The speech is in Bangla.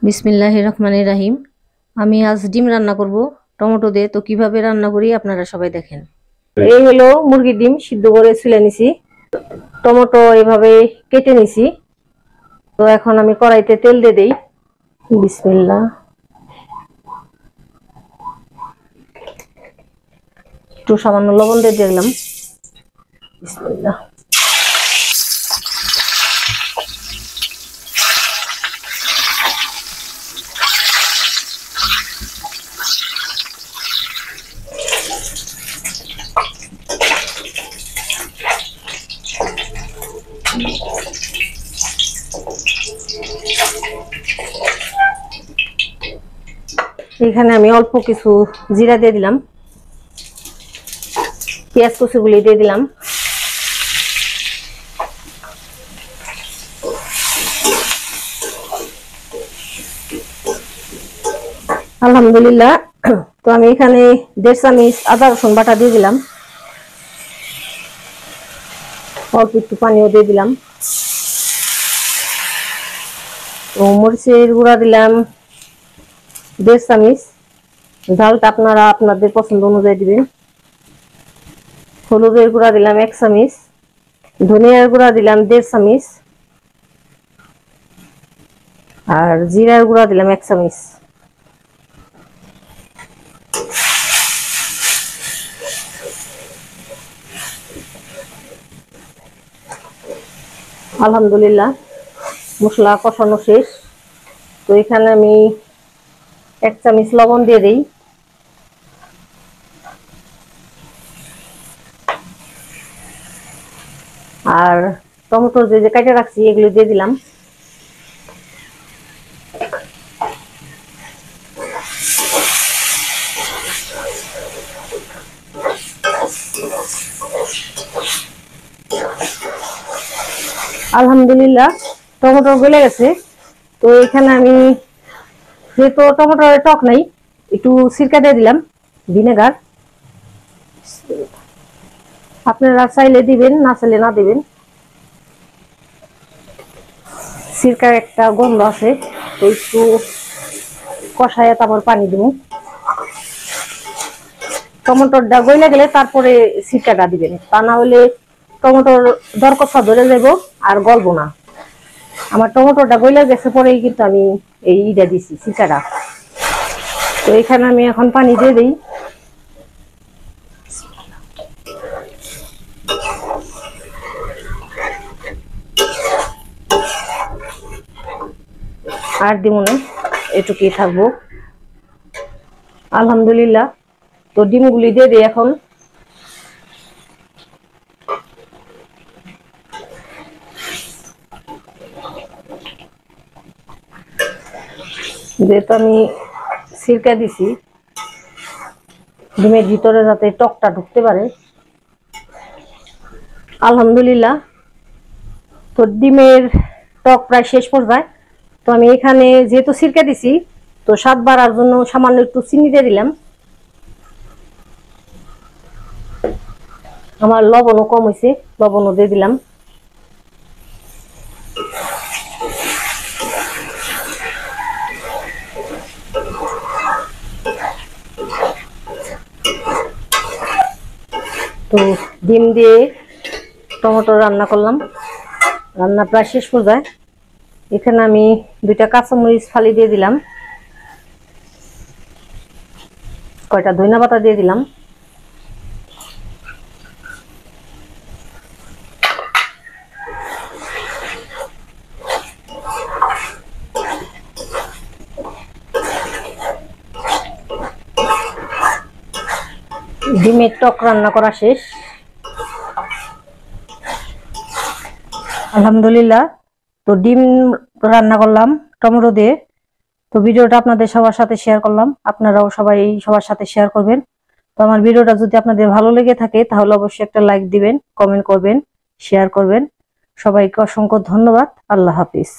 বিসমিল্লাহির রহমানির রহিম। আমি আজ ডিম রান্না করব টমেটো দিয়ে। তো কিভাবে রান্না করি আপনারা সবাই দেখেন। এই হলো মুরগির ডিম, সিদ্ধ করে ছুলে নিছি, টমেটো এভাবে কেটে নিছি। তো এখন আমি কড়াইতে তেল দিয়ে দেই। বিসমিল্লাহ। একটু সামান্য লবণ দিয়ে দিলাম। বিসমিল্লাহ। এখানে আমি অল্প কিছু জিরা দিয়ে দিলাম, পেঁয়াজ কুচিগুলি দিয়ে দিলাম, আলহামদুলিল্লাহ। তো আমি এখানে 1.5 চামচ আদা রসুন বাটা দিয়ে দিলাম, অল্প একটু পানিও দিয়ে দিলাম। তো মরিচের গুঁড়া দিলাম 1.5 চামচ, ঝালটা আপনারা আপনাদের পছন্দ অনুযায়ী দিবেন। হলুদের গুঁড়া দিলাম 1 চামচ, ধনিয়ার গুঁড়া দিলাম 1.5 চামচ, আর জিরার গুঁড়া দিলাম 1 চামচ। আলহামদুলিল্লাহ, মশলা কষানো শেষ। তো এখানে আমি 1 চামচ লবণ দিয়ে দিই, আর টমেটো যে কেটে রাখছি এগুলো দিয়ে দিলাম। আলহামদুলিল্লাহ, টমেটো গলে গেছে। তো এখানে আমি যেহেতু টমেটোর টক নাই, একটু সিরকা দিয়ে দিলাম, ভিনেগার। আপনারা চাইলে দিবেন, না চাইলে না দিবেন। সিরকার একটা গন্ধ আছে, তো একটু কষায় তারপর পানি দেবো। টমেটোটা গলে গেলে তারপরে সিরকাটা দিবেন, তা না হলে টমেটোর দরকষা ধরে যাব আর গলবো না। আমার টমেটোটা গলে গেছে পরেই কিন্তু আমি এইটা দিছি সিরকাটা। তো এখানে আমি এখন পানি দিয়ে দিই। আর দিব না, এটুকুই থাকবো। আলহামদুলিল্লাহ, তো ডিমগুলি দিয়ে দিই এখন। যেহেতু আমি সিরকা দিছি, ডিমের ভিতরে যাতে টকটা ঢুকতে পারে। আলহামদুলিল্লাহ, তো ডিমের টক প্রায় শেষ পর্যায়ে। তো আমি এখানে যেহেতু সিরকা দিছি, তো স্বাদ বাড়ার জন্য সামান্য একটু চিনি দিয়ে দিলাম। আমার লবণও কম হয়েছে, লবণও দিয়ে দিলাম। তো ডিম দিয়ে টমেটো রান্না করলাম, রান্না প্রায় শেষ পর্যায়ে। এখানে আমি 2টা কাঁচামরিচ ফালি দিয়ে দিলাম, কয়টা ধনিয়া পাতা দিয়ে দিলাম। ডিমের টক রান্না করা শেষ। আলহামদুলিল্লাহ, তো ডিম রান্না করলাম টমেটো দিয়ে। তো ভিডিওটা আপনাদের সবার সাথে শেয়ার করলাম, আপনারাও সবাই সবার সাথে শেয়ার করবেন। তো আমার ভিডিওটা যদি আপনাদের ভালো লেগে থাকে তাহলে অবশ্যই একটা লাইক দিবেন, কমেন্ট করবেন, শেয়ার করবেন। সবাইকে অসংখ্য ধন্যবাদ। আল্লাহ হাফিজ।